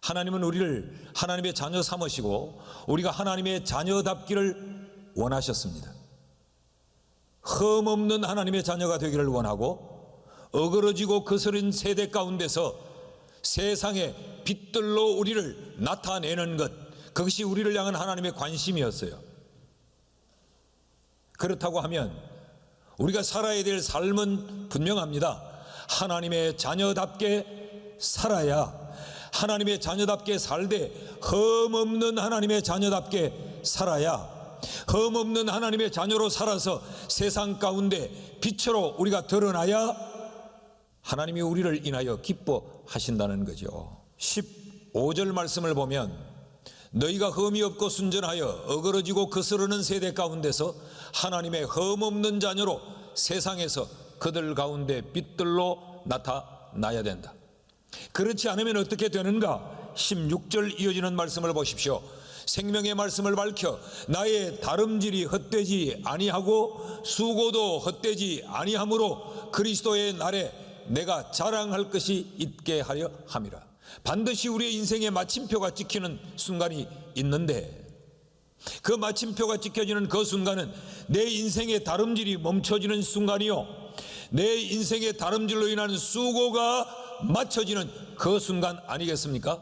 하나님은 우리를 하나님의 자녀 삼으시고 우리가 하나님의 자녀답기를 원하셨습니다. 흠없는 하나님의 자녀가 되기를 원하고 어그러지고 거스른 세대 가운데서 세상의 빛들로 우리를 나타내는 것, 그것이 우리를 향한 하나님의 관심이었어요. 그렇다고 하면 우리가 살아야 될 삶은 분명합니다. 하나님의 자녀답게 살아야, 하나님의 자녀답게 살되 흠없는 하나님의 자녀답게 살아야, 흠없는 하나님의 자녀로 살아서 세상 가운데 빛으로 우리가 드러나야 하나님이 우리를 인하여 기뻐하신다는 거죠. 15절 말씀을 보면 너희가 흠이 없고 순전하여 어그러지고 거스르는 세대 가운데서 하나님의 흠없는 자녀로 세상에서 그들 가운데 빛들로 나타나야 된다. 그렇지 않으면 어떻게 되는가? 16절 이어지는 말씀을 보십시오. 생명의 말씀을 밝혀 나의 다름질이 헛되지 아니하고 수고도 헛되지 아니하므로 그리스도의 날에 내가 자랑할 것이 있게 하려 함이라. 반드시 우리의 인생의 마침표가 찍히는 순간이 있는데, 그 마침표가 찍혀지는 그 순간은 내 인생의 다름질이 멈춰지는 순간이요, 내 인생의 다름질로 인한 수고가 맞춰지는 그 순간 아니겠습니까?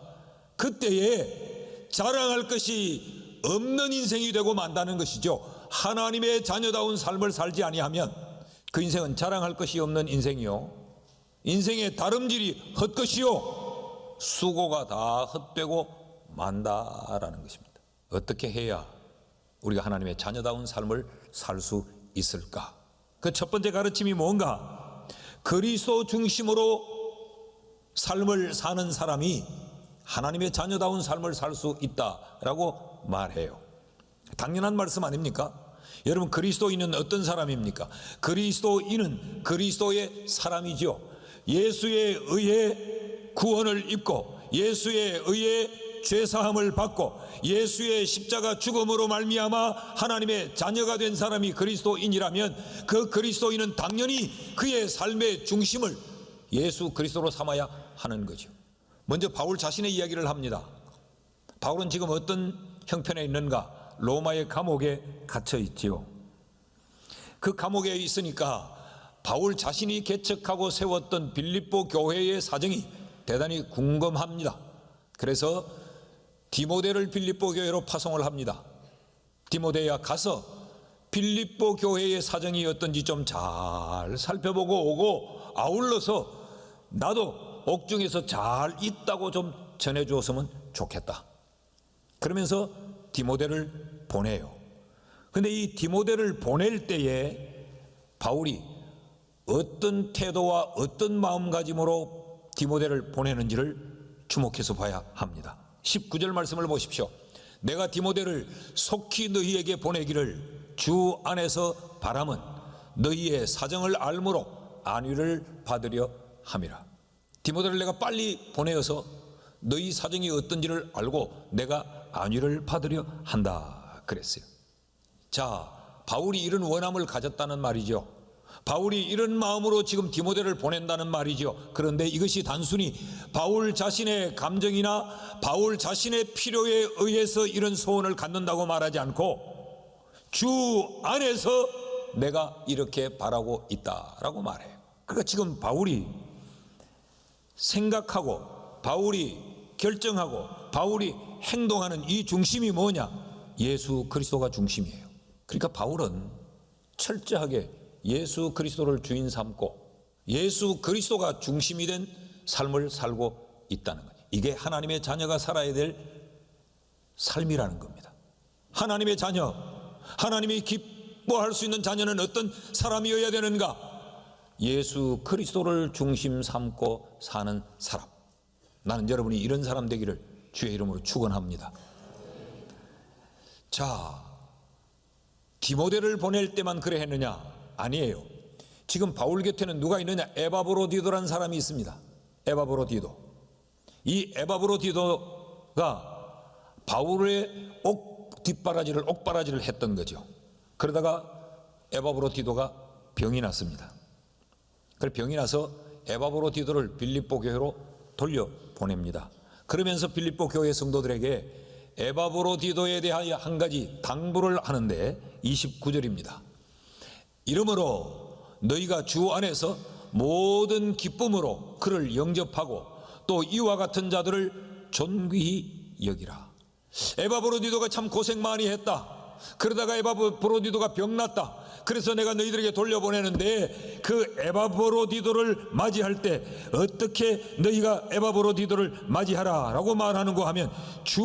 그때에 자랑할 것이 없는 인생이 되고 만다는 것이죠. 하나님의 자녀다운 삶을 살지 아니하면 그 인생은 자랑할 것이 없는 인생이요, 인생의 다름질이 헛것이요, 수고가 다 헛되고 만다라는 것입니다. 어떻게 해야 우리가 하나님의 자녀다운 삶을 살 수 있을까? 그 첫 번째 가르침이 뭔가? 그리스도 중심으로 삶을 사는 사람이 하나님의 자녀다운 삶을 살 수 있다라고 말해요. 당연한 말씀 아닙니까? 여러분, 그리스도인은 어떤 사람입니까? 그리스도인은 그리스도의 사람이죠. 예수에 의해 구원을 입고 예수에 의해 죄사함을 받고 예수의 십자가 죽음으로 말미암아 하나님의 자녀가 된 사람이 그리스도인이라면 그 그리스도인은 당연히 그의 삶의 중심을 예수 그리스도로 삼아야 하는 거죠. 먼저 바울 자신의 이야기를 합니다. 바울은 지금 어떤 형편에 있는가? 로마의 감옥에 갇혀 있지요. 그 감옥에 있으니까 바울 자신이 개척하고 세웠던 빌립보 교회의 사정이 대단히 궁금합니다. 그래서 디모데를 빌립보 교회로 파송을 합니다. 디모데야, 가서 빌립보 교회의 사정이 어떤지 좀 잘 살펴보고 오고, 아울러서 나도 옥중에서 잘 있다고 좀 전해주었으면 좋겠다. 그러면서 디모데를 보내요. 그런데 이 디모데를 보낼 때에 바울이 어떤 태도와 어떤 마음가짐으로 디모데를 보내는지를 주목해서 봐야 합니다. 19절 말씀을 보십시오. 내가 디모데를 속히 너희에게 보내기를 주 안에서 바람은 너희의 사정을 알므로 안위를 받으려 함이라. 디모데를 내가 빨리 보내어서 너희 사정이 어떤지를 알고 내가 안위를 받으려 한다 그랬어요. 자, 바울이 이런 원함을 가졌다는 말이죠. 바울이 이런 마음으로 지금 디모데를 보낸다는 말이죠. 그런데 이것이 단순히 바울 자신의 감정이나 바울 자신의 필요에 의해서 이런 소원을 갖는다고 말하지 않고 주 안에서 내가 이렇게 바라고 있다라고 말해요. 그러니까 지금 바울이 생각하고 바울이 결정하고 바울이 행동하는 이 중심이 뭐냐? 예수 그리스도가 중심이에요. 그러니까 바울은 철저하게 예수 그리스도를 주인 삼고 예수 그리스도가 중심이 된 삶을 살고 있다는 거예요. 이게 하나님의 자녀가 살아야 될 삶이라는 겁니다. 하나님의 자녀, 하나님이 기뻐할 수 있는 자녀는 어떤 사람이어야 되는가? 예수 그리스도를 중심 삼고 사는 사람. 나는 여러분이 이런 사람 되기를 주의 이름으로 축원합니다. 자, 디모데를 보낼 때만 그래 했느냐? 아니에요. 지금 바울 곁에는 누가 있느냐? 에바브로디도라는 사람이 있습니다. 에바브로디도. 이 에바브로디도가 바울의 옥바라지를 했던 거죠. 그러다가 에바브로디도가 병이 났습니다. 그래서 병이 나서 에바브로디도를 빌립보 교회로 돌려보냅니다. 그러면서 빌립보 교회 성도들에게 에바브로디도에 대하여 한 가지 당부를 하는데 29절입니다. 이러므로 너희가 주 안에서 모든 기쁨으로 그를 영접하고 또 이와 같은 자들을 존귀히 여기라. 에바브로디도가 참 고생 많이 했다. 그러다가 에바브로디도가 병났다. 그래서 내가 너희들에게 돌려보내는데 그 에바브로디도를 맞이할 때 어떻게 너희가 에바브로디도를 맞이하라 라고 말하는 거 하면 주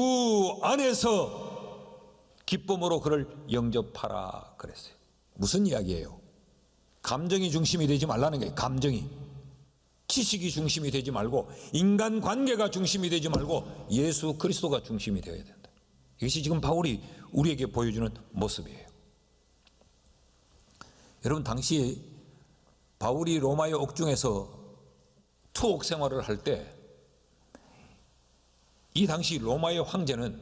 안에서 기쁨으로 그를 영접하라 그랬어요. 무슨 이야기예요? 감정이 중심이 되지 말라는 거예요. 감정이. 지식이 중심이 되지 말고 인간관계가 중심이 되지 말고 예수 그리스도가 중심이 되어야 된다. 이것이 지금 바울이 우리에게 보여주는 모습이에요. 여러분, 당시 바울이 로마의 옥중에서 투옥 생활을 할 때 이 당시 로마의 황제는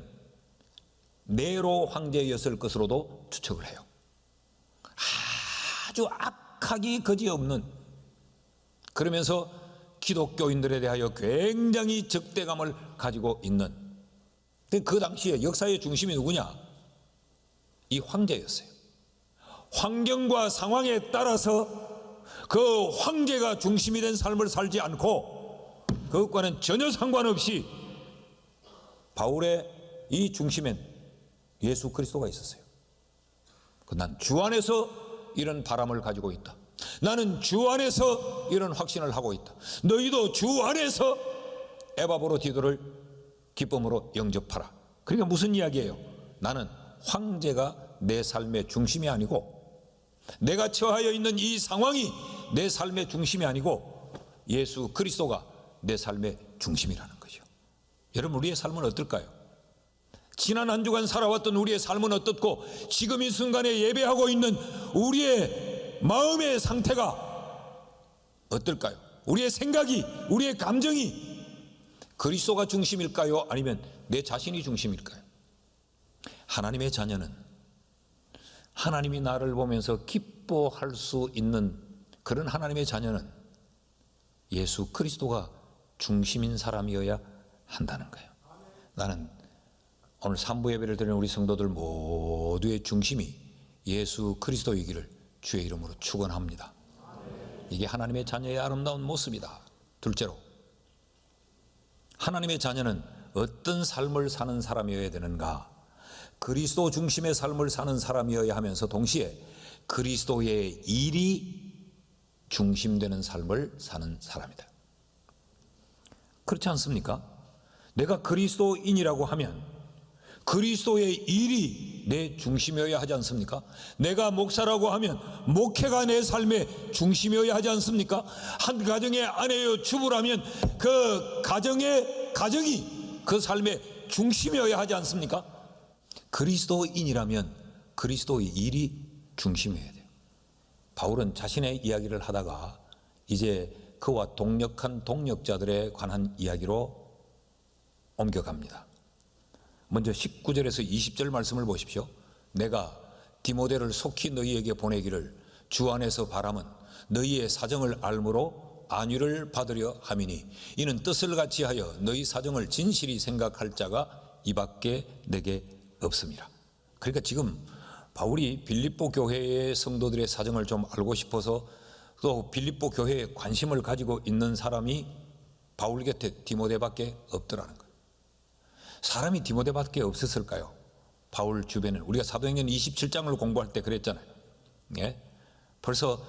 네로 황제였을 것으로도 추측을 해요. 아주 악하기 거지없는, 그러면서 기독교인들에 대하여 굉장히 적대감을 가지고 있는, 그 당시에 역사의 중심이 누구냐? 이 황제였어요. 환경과 상황에 따라서 그 황제가 중심이 된 삶을 살지 않고 그것과는 전혀 상관없이 바울의 이 중심엔 예수 그리스도가 있었어요. 난 주 안에서 이런 바람을 가지고 있다. 나는 주 안에서 이런 확신을 하고 있다. 너희도 주 안에서 에바브로디도를 기쁨으로 영접하라. 그러니까 무슨 이야기예요? 나는 황제가 내 삶의 중심이 아니고, 내가 처하여 있는 이 상황이 내 삶의 중심이 아니고 예수 그리스도가 내 삶의 중심이라는 거죠. 여러분, 우리의 삶은 어떨까요? 지난 한 주간 살아왔던 우리의 삶은 어떻고 지금 이 순간에 예배하고 있는 우리의 마음의 상태가 어떨까요? 우리의 생각이, 우리의 감정이 그리스도가 중심일까요? 아니면 내 자신이 중심일까요? 하나님의 자녀는 하나님이 나를 보면서 기뻐할 수 있는 그런 하나님의 자녀는 예수 그리스도가 중심인 사람이어야 한다는 거예요. 나는 오늘 3부 예배를 드리는 우리 성도들 모두의 중심이 예수 그리스도이기를 주의 이름으로 축원합니다. 이게 하나님의 자녀의 아름다운 모습이다. 둘째로, 하나님의 자녀는 어떤 삶을 사는 사람이어야 되는가? 그리스도 중심의 삶을 사는 사람이어야 하면서 동시에 그리스도의 일이 중심되는 삶을 사는 사람이다. 그렇지 않습니까? 내가 그리스도인이라고 하면 그리스도의 일이 내 중심이어야 하지 않습니까? 내가 목사라고 하면 목회가 내 삶의 중심이어야 하지 않습니까? 한 가정의 아내여 주부라면 그 가정이 그 삶의 중심이어야 하지 않습니까? 그리스도인이라면 그리스도의 일이 중심이어야 돼요. 바울은 자신의 이야기를 하다가 이제 그와 동력한 동력자들에 관한 이야기로 옮겨갑니다. 먼저 19절에서 20절 말씀을 보십시오. 내가 디모데를 속히 너희에게 보내기를 주 안에서 바람은 너희의 사정을 알므로 안위를 받으려 함이니 이는 뜻을 같이 하여 너희 사정을 진실히 생각할 자가 이밖에 내게 없습니다. 그러니까 지금 바울이 빌립보 교회의 성도들의 사정을 좀 알고 싶어서 또 빌립보 교회에 관심을 가지고 있는 사람이 바울 곁에 디모데밖에 없더라는 거예요. 사람이 디모데밖에 없었을까요? 바울 주변에 우리가 사도행전 27장을 공부할 때 그랬잖아요. 예? 벌써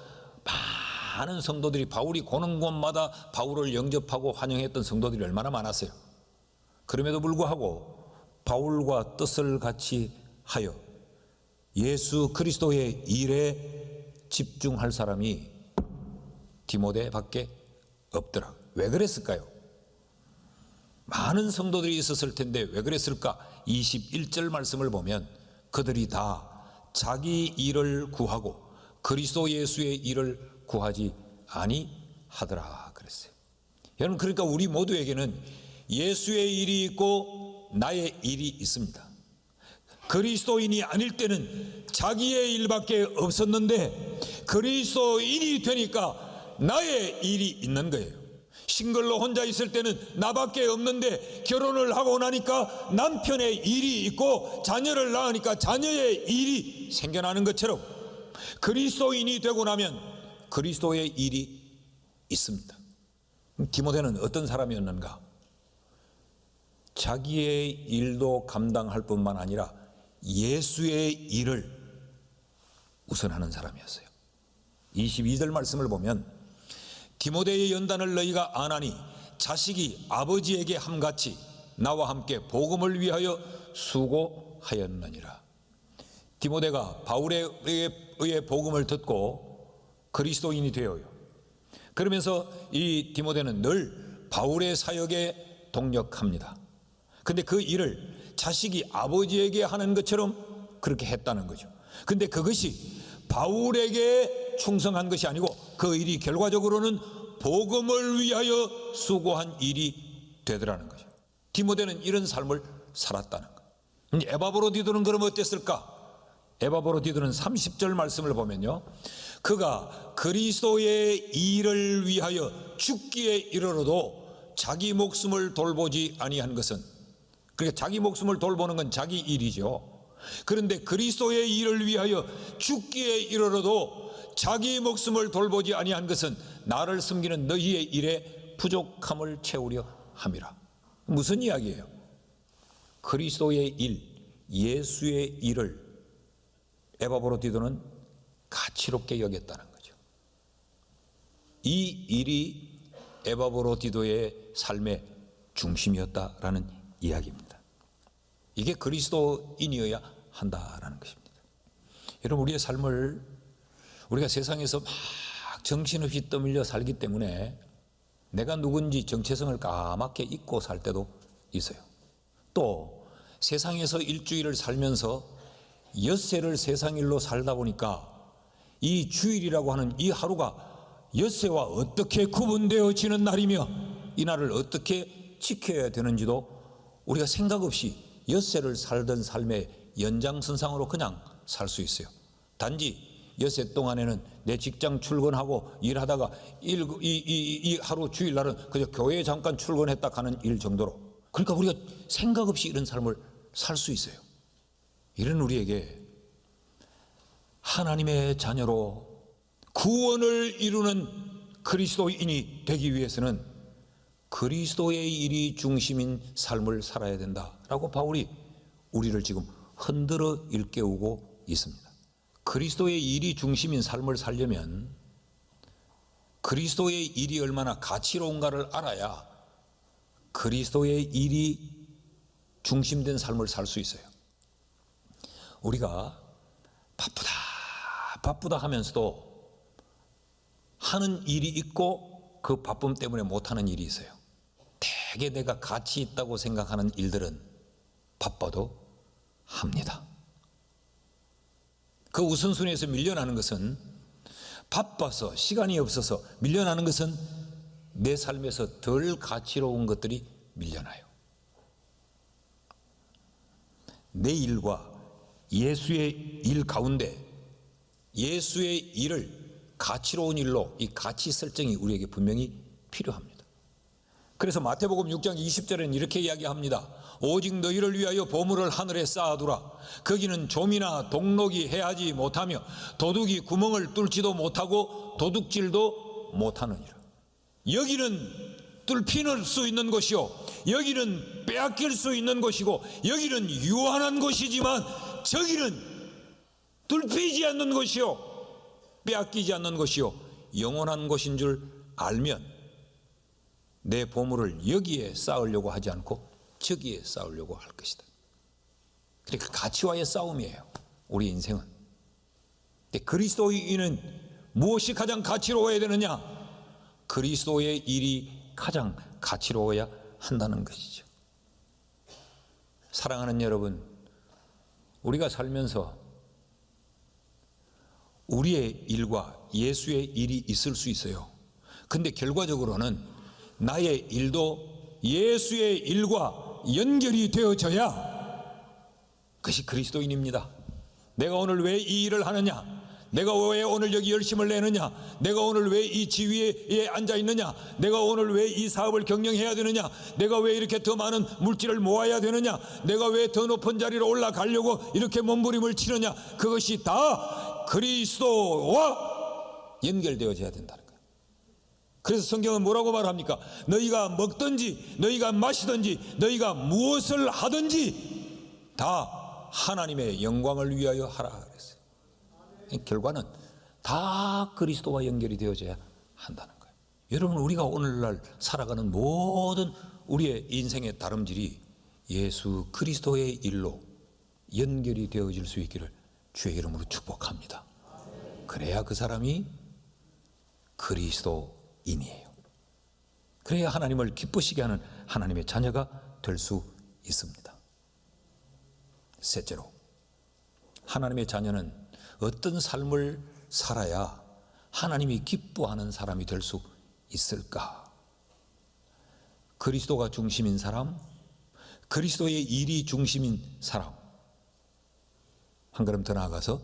많은 성도들이 바울이 고는 곳마다 바울을 영접하고 환영했던 성도들이 얼마나 많았어요. 그럼에도 불구하고 바울과 뜻을 같이 하여 예수 그리스도의 일에 집중할 사람이 디모데밖에 없더라. 왜 그랬을까요? 많은 성도들이 있었을 텐데 왜 그랬을까? 21절 말씀을 보면 그들이 다 자기 일을 구하고 그리스도 예수의 일을 구하지 아니하더라 그랬어요. 여러분, 그러니까 우리 모두에게는 예수의 일이 있고 나의 일이 있습니다. 그리스도인이 아닐 때는 자기의 일밖에 없었는데 그리스도인이 되니까 나의 일이 있는 거예요. 싱글로 혼자 있을 때는 나밖에 없는데 결혼을 하고 나니까 남편의 일이 있고 자녀를 낳으니까 자녀의 일이 생겨나는 것처럼 그리스도인이 되고 나면 그리스도의 일이 있습니다. 디모데는 어떤 사람이었는가? 자기의 일도 감당할 뿐만 아니라 예수의 일을 우선하는 사람이었어요. 22절 말씀을 보면 디모데의 연단을 너희가 아나니 자식이 아버지에게 함같이 나와 함께 복음을 위하여 수고하였느니라. 디모데가 바울에 의해 복음을 듣고 그리스도인이 되어요. 그러면서 이 디모데는 늘 바울의 사역에 동력합니다. 근데 그 일을 자식이 아버지에게 하는 것처럼 그렇게 했다는 거죠. 근데 그것이 바울에게 충성한 것이 아니고 그 일이 결과적으로는 복음을 위하여 수고한 일이 되더라는 거죠. 디모데는 이런 삶을 살았다는 거예요. 에바브로디도는 그럼 어땠을까? 에바브로디도는 30절 말씀을 보면요, 그가 그리스도의 일을 위하여 죽기에 이르러도 자기 목숨을 돌보지 아니한 것은, 그러니까 자기 목숨을 돌보는 건 자기 일이죠. 그런데 그리스도의 일을 위하여 죽기에 이르러도 자기 목숨을 돌보지 아니한 것은 나를 섬기는 너희의 일에 부족함을 채우려 함이라. 무슨 이야기예요? 그리스도의 일, 예수의 일을 에바브로디도는 가치롭게 여겼다는 거죠. 이 일이 에바브로디도의 삶의 중심이었다라는 이야기입니다. 이게 그리스도인이어야 한다라는 것입니다. 여러분, 우리의 삶을 우리가 세상에서 막 정신없이 떠밀려 살기 때문에 내가 누군지 정체성을 까맣게 잊고 살 때도 있어요. 또 세상에서 일주일을 살면서 엿새를 세상일로 살다 보니까 이 주일이라고 하는 이 하루가 엿새와 어떻게 구분되어지는 날이며 이 날을 어떻게 지켜야 되는지도 우리가 생각 없이 엿새를 살던 삶의 연장선상으로 그냥 살 수 있어요. 단지 엿새 동안에는 내 직장 출근하고 일하다가 이 하루 주일날은 그저 교회에 잠깐 출근했다 가는 일 정도로, 그러니까 우리가 생각 없이 이런 삶을 살 수 있어요. 이런 우리에게 하나님의 자녀로 구원을 이루는 그리스도인이 되기 위해서는 그리스도의 일이 중심인 삶을 살아야 된다라고 바울이 우리를 지금 흔들어 일깨우고 있습니다. 그리스도의 일이 중심인 삶을 살려면 그리스도의 일이 얼마나 가치로운가를 알아야 그리스도의 일이 중심된 삶을 살 수 있어요. 우리가 바쁘다 하면서도 하는 일이 있고 그 바쁨 때문에 못하는 일이 있어요. 대개 내가 가치 있다고 생각하는 일들은 바빠도 합니다. 그 우선순위에서 밀려나는 것은, 바빠서 시간이 없어서 밀려나는 것은 내 삶에서 덜 가치로운 것들이 밀려나요. 내 일과 예수의 일 가운데 예수의 일을 가치로운 일로, 이 가치 설정이 우리에게 분명히 필요합니다. 그래서 마태복음 6장 20절에는 이렇게 이야기합니다. 오직 너희를 위하여 보물을 하늘에 쌓아두라. 거기는 좀이나 동록이 해하지 못하며 도둑이 구멍을 뚫지도 못하고 도둑질도 못하느니라. 여기는 뚫힐 수 있는 곳이요, 여기는 빼앗길 수 있는 곳이고, 여기는 유한한 곳이지만 저기는 뚫히지 않는 곳이요, 빼앗기지 않는 것이요 영원한 것인 줄 알면 내 보물을 여기에 쌓으려고 하지 않고 저기에 쌓으려고 할 것이다. 그러니까 가치와의 싸움이에요, 우리 인생은. 근데 그리스도인은 무엇이 가장 가치로워야 되느냐? 그리스도의 일이 가장 가치로워야 한다는 것이죠. 사랑하는 여러분, 우리가 살면서 우리의 일과 예수의 일이 있을 수 있어요. 근데 결과적으로는 나의 일도 예수의 일과 연결이 되어져야 그것이 그리스도인입니다. 내가 오늘 왜 이 일을 하느냐? 내가 왜 오늘 여기 열심을 내느냐? 내가 오늘 왜 이 지위에 앉아 있느냐? 내가 오늘 왜 이 사업을 경영해야 되느냐? 내가 왜 이렇게 더 많은 물질을 모아야 되느냐? 내가 왜 더 높은 자리로 올라가려고 이렇게 몸부림을 치느냐? 그것이 다 그리스도와 연결되어져야 된다는 거예요. 그래서 성경은 뭐라고 말합니까? 너희가 먹든지 너희가 마시든지 너희가 무엇을 하든지 다 하나님의 영광을 위하여 하라 그랬어요. 결과는 다 그리스도와 연결이 되어져야 한다는 거예요. 여러분, 우리가 오늘날 살아가는 모든 우리의 인생의 다름질이 예수 그리스도의 일로 연결이 되어질 수 있기를 주의 이름으로 축복합니다. 그래야 그 사람이 그리스도인이에요. 그래야 하나님을 기쁘시게 하는 하나님의 자녀가 될 수 있습니다. 셋째로, 하나님의 자녀는 어떤 삶을 살아야 하나님이 기뻐하는 사람이 될 수 있을까? 그리스도가 중심인 사람, 그리스도의 일이 중심인 사람, 한 걸음 더 나아가서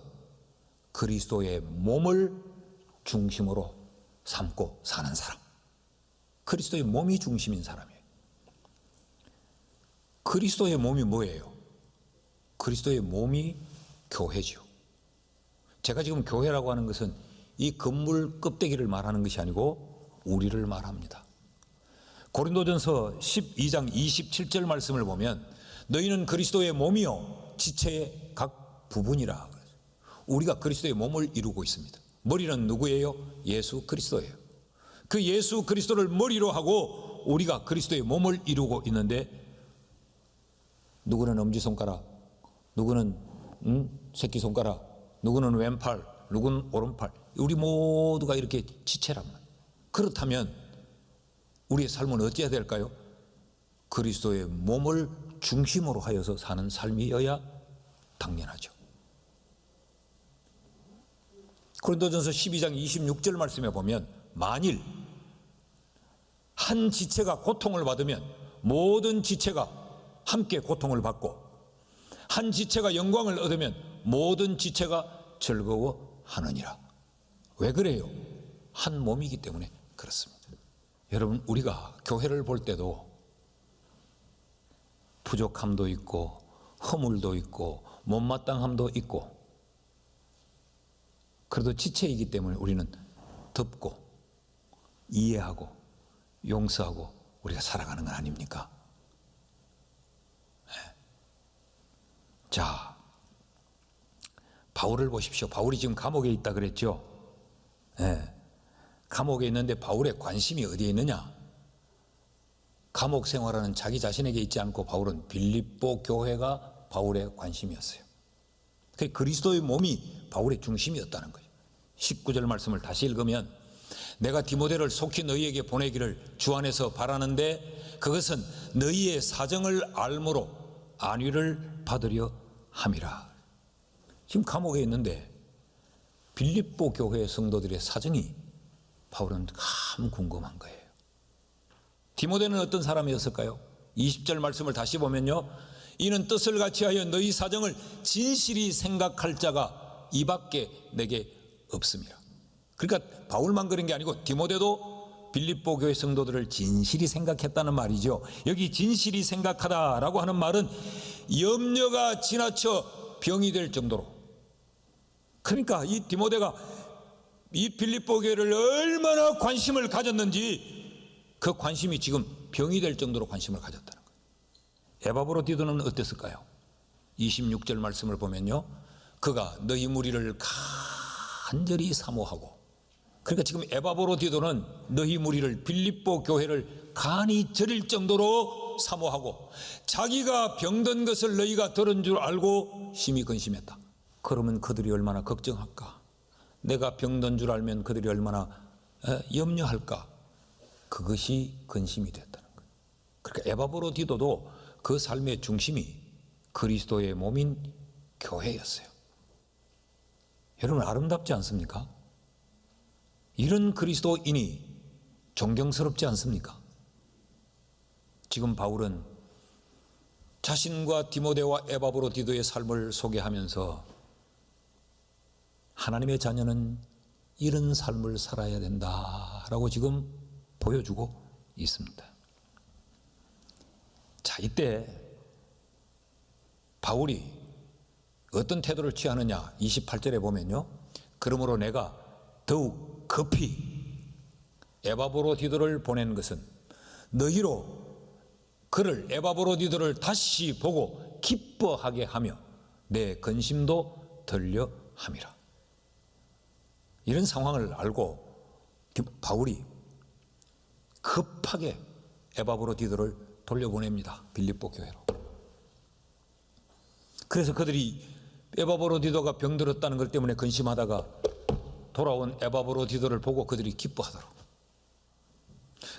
그리스도의 몸을 중심으로 삼고 사는 사람, 그리스도의 몸이 중심인 사람이에요. 그리스도의 몸이 뭐예요? 그리스도의 몸이 교회죠. 제가 지금 교회라고 하는 것은 이 건물 껍데기를 말하는 것이 아니고 우리를 말합니다. 고린도전서 12장 27절 말씀을 보면 너희는 그리스도의 몸이요 지체의 각 부분이라. 우리가 그리스도의 몸을 이루고 있습니다. 머리는 누구예요? 예수 그리스도예요. 그 예수 그리스도를 머리로 하고 우리가 그리스도의 몸을 이루고 있는데, 누구는 엄지손가락, 누구는 새끼손가락, 누구는 왼팔, 누구는 오른팔, 우리 모두가 이렇게 지체란 말이에요. 그렇다면 우리의 삶은 어찌해야 될까요? 그리스도의 몸을 중심으로 하여서 사는 삶이어야 당연하죠. 고린도전서 12장 26절 말씀에 보면 만일 한 지체가 고통을 받으면 모든 지체가 함께 고통을 받고, 한 지체가 영광을 얻으면 모든 지체가 즐거워하느니라. 왜 그래요? 한 몸이기 때문에 그렇습니다. 여러분, 우리가 교회를 볼 때도 부족함도 있고 허물도 있고 못마땅함도 있고, 그래도 지체이기 때문에 우리는 덮고 이해하고 용서하고 우리가 살아가는 건 아닙니까? 자, 바울을 보십시오. 바울이 지금 감옥에 있다 그랬죠. 감옥에 있는데 바울의 관심이 어디에 있느냐? 감옥 생활하는 자기 자신에게 있지 않고 바울은 빌립보 교회가 바울의 관심이었어요. 그리스도의 몸이 바울의 중심이었다는 거예요. 19절 말씀을 다시 읽으면 내가 디모데를 속히 너희에게 보내기를 주 안에서 바라는데 그것은 너희의 사정을 알므로 안위를 받으려 함이라. 지금 감옥에 있는데 빌립보 교회 성도들의 사정이 바울은 참 궁금한 거예요. 디모데는 어떤 사람이었을까요? 20절 말씀을 다시 보면요, 이는 뜻을 같이하여 너희 사정을 진실이 생각할 자가 이밖에 내게 없습니다. 그러니까 바울만 그런 게 아니고 디모데도 빌립보 교회 성도들을 진실이 생각했다는 말이죠. 여기 진실이 생각하다라고 하는 말은 염려가 지나쳐 병이 될 정도로, 그러니까 이 디모데가 이 빌립보 교회를 얼마나 관심을 가졌는지 그 관심이 지금 병이 될 정도로 관심을 가졌다는 거예요. 에바브로디도는 어땠을까요? 26절 말씀을 보면요, 그가 너희 무리를 간절히 사모하고, 그러니까 지금 에바브로디도는 너희 무리를, 빌립보 교회를 간이 저릴 정도로 사모하고 자기가 병든 것을 너희가 들은 줄 알고 심히 근심했다. 그러면 그들이 얼마나 걱정할까? 내가 병든 줄 알면 그들이 얼마나 염려할까? 그것이 근심이 됐다는 거예요. 그러니까 에바브로디도도 그 삶의 중심이 그리스도의 몸인 교회였어요. 여러분, 아름답지 않습니까? 이런 그리스도인이 존경스럽지 않습니까? 지금 바울은 자신과 디모데와 에바브로디도의 삶을 소개하면서 하나님의 자녀는 이런 삶을 살아야 된다라고 지금 보여주고 있습니다. 자, 이때 바울이 어떤 태도를 취하느냐, 28절에 보면요, 그러므로 내가 더욱 급히 에바브로디도를 보낸 것은 너희로 그를 에바브로디도를 다시 보고 기뻐하게 하며 내 근심도 덜려 함이라. 이런 상황을 알고 바울이 급하게 에바브로디도를 돌려보냅니다. 빌립보 교회로. 그래서 그들이 에바브로디도가 병들었다는 것 때문에 근심하다가 돌아온 에바브로디도를 보고 그들이 기뻐하더라고.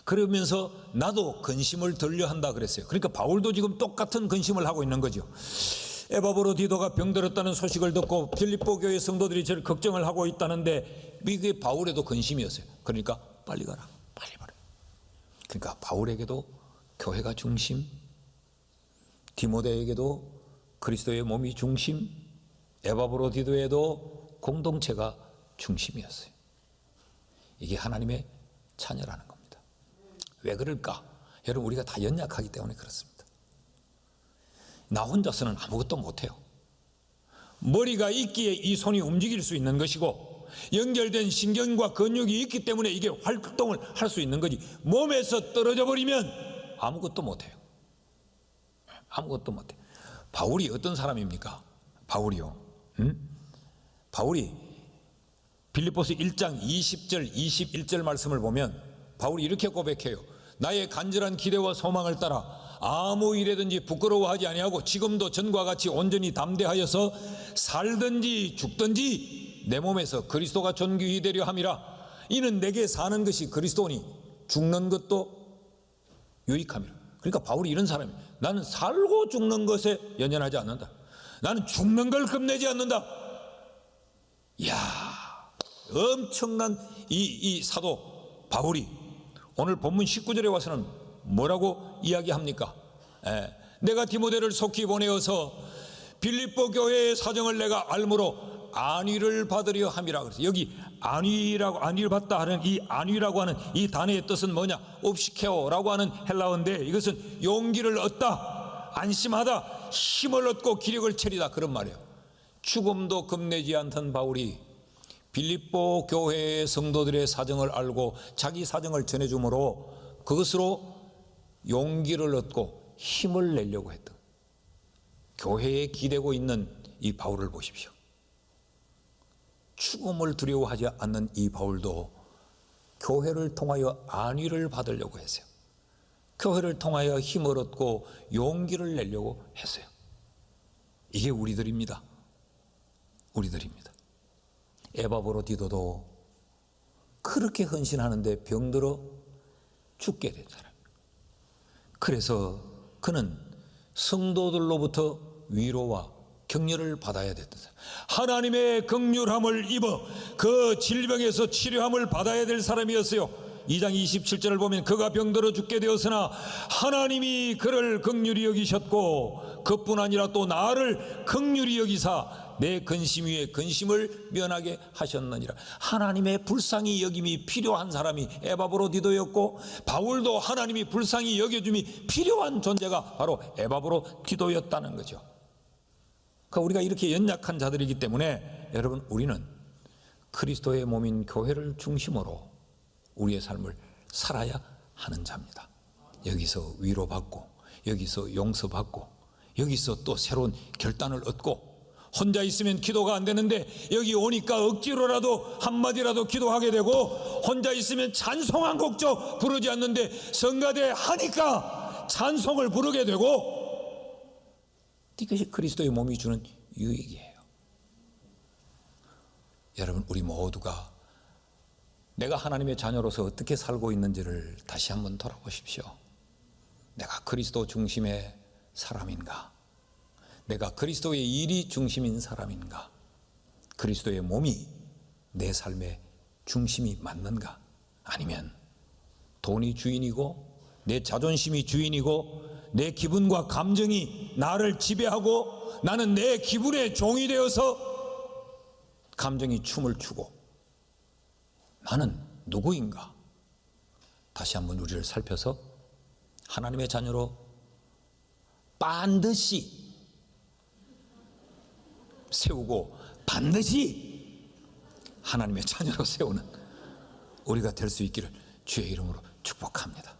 그러면서 나도 근심을 덜려 한다 그랬어요. 그러니까 바울도 지금 똑같은 근심을 하고 있는 거죠. 에바브로디도가 병들었다는 소식을 듣고 빌립보 교회 성도들이 저를 걱정을 하고 있다는데 이게 바울에도 근심이었어요. 그러니까 빨리 가라, 빨리 가라. 그러니까 바울에게도 교회가 중심, 디모데에게도 그리스도의 몸이 중심, 에바브로디도에도 공동체가 중심이었어요. 이게 하나님의 자녀라는 겁니다. 왜 그럴까? 여러분, 우리가 다 연약하기 때문에 그렇습니다. 나 혼자서는 아무것도 못해요. 머리가 있기에 이 손이 움직일 수 있는 것이고 연결된 신경과 근육이 있기 때문에 이게 활동을 할 수 있는 거지, 몸에서 떨어져 버리면 아무것도 못해요. 아무것도 못해. 바울이 어떤 사람입니까? 바울이요, 바울이 빌립보서 1장 20절 21절 말씀을 보면 바울이 이렇게 고백해요. 나의 간절한 기대와 소망을 따라 아무 일에든지 부끄러워하지 아니하고 지금도 전과 같이 온전히 담대하여서 살든지 죽든지 내 몸에서 그리스도가 존귀히 되려 함이라. 이는 내게 사는 것이 그리스도니 죽는 것도 유익함이라. 그러니까 바울이 이런 사람이에요. 나는 살고 죽는 것에 연연하지 않는다. 나는 죽는 걸 겁내지 않는다. 이야, 엄청난 이 사도 바울이 오늘 본문 19절에 와서는 뭐라고 이야기합니까? 내가 디모데를 속히 보내어서 빌립보 교회의 사정을 내가 알므로 안위를 받으려 함이라. 그래서 여기 안위를 받다 하는 이 안위라고 하는 이 단어의 뜻은 뭐냐? 옵시케오라고 하는 헬라어인데 이것은 용기를 얻다, 안심하다, 힘을 얻고 기력을 차리다, 그런 말이에요. 죽음도 겁내지 않던 바울이 빌립보 교회의 성도들의 사정을 알고 자기 사정을 전해주므로 그것으로 용기를 얻고 힘을 내려고 했던, 교회에 기대고 있는 이 바울을 보십시오. 죽음을 두려워하지 않는 이 바울도 교회를 통하여 안위를 받으려고 했어요. 교회를 통하여 힘을 얻고 용기를 내려고 했어요. 이게 우리들입니다. 우리들입니다. 에바브로디도도 그렇게 헌신하는데 병들어 죽게 된 사람. 그래서 그는 성도들로부터 위로와 격려를 받아야 됐던 사람, 하나님의 긍휼함을 입어 그 질병에서 치료함을 받아야 될 사람이었어요. 2장 27절을 보면 그가 병들어 죽게 되었으나 하나님이 그를 긍휼히 여기셨고 그뿐 아니라 또 나를 긍휼히 여기사 내 근심 위에 근심을 면하게 하셨느니라. 하나님의 불쌍히 여김이 필요한 사람이 에바브로디도였고 바울도 하나님이 불쌍히 여겨줌이 필요한 존재가 바로 에바브로디도였다는 거죠. 그러니까 우리가 이렇게 연약한 자들이기 때문에 여러분, 우리는 그리스도의 몸인 교회를 중심으로 우리의 삶을 살아야 하는 자입니다. 여기서 위로받고 여기서 용서받고 여기서 또 새로운 결단을 얻고, 혼자 있으면 기도가 안 되는데 여기 오니까 억지로라도 한마디라도 기도하게 되고, 혼자 있으면 찬송 한 곡도 부르지 않는데 성가대 하니까 찬송을 부르게 되고, 이것이 그리스도의 몸이 주는 유익이에요. 여러분, 우리 모두가 내가 하나님의 자녀로서 어떻게 살고 있는지를 다시 한번 돌아보십시오. 내가 그리스도 중심의 사람인가? 내가 그리스도의 일이 중심인 사람인가? 그리스도의 몸이 내 삶의 중심이 맞는가? 아니면 돈이 주인이고 내 자존심이 주인이고 내 기분과 감정이 나를 지배하고 나는 내 기분의 종이 되어서 감정이 춤을 추고 나는 누구인가? 다시 한번 우리를 살펴서 하나님의 자녀로 반드시 세우고 반드시 하나님의 자녀로 세우는 우리가 될 수 있기를 주의 이름으로 축복합니다.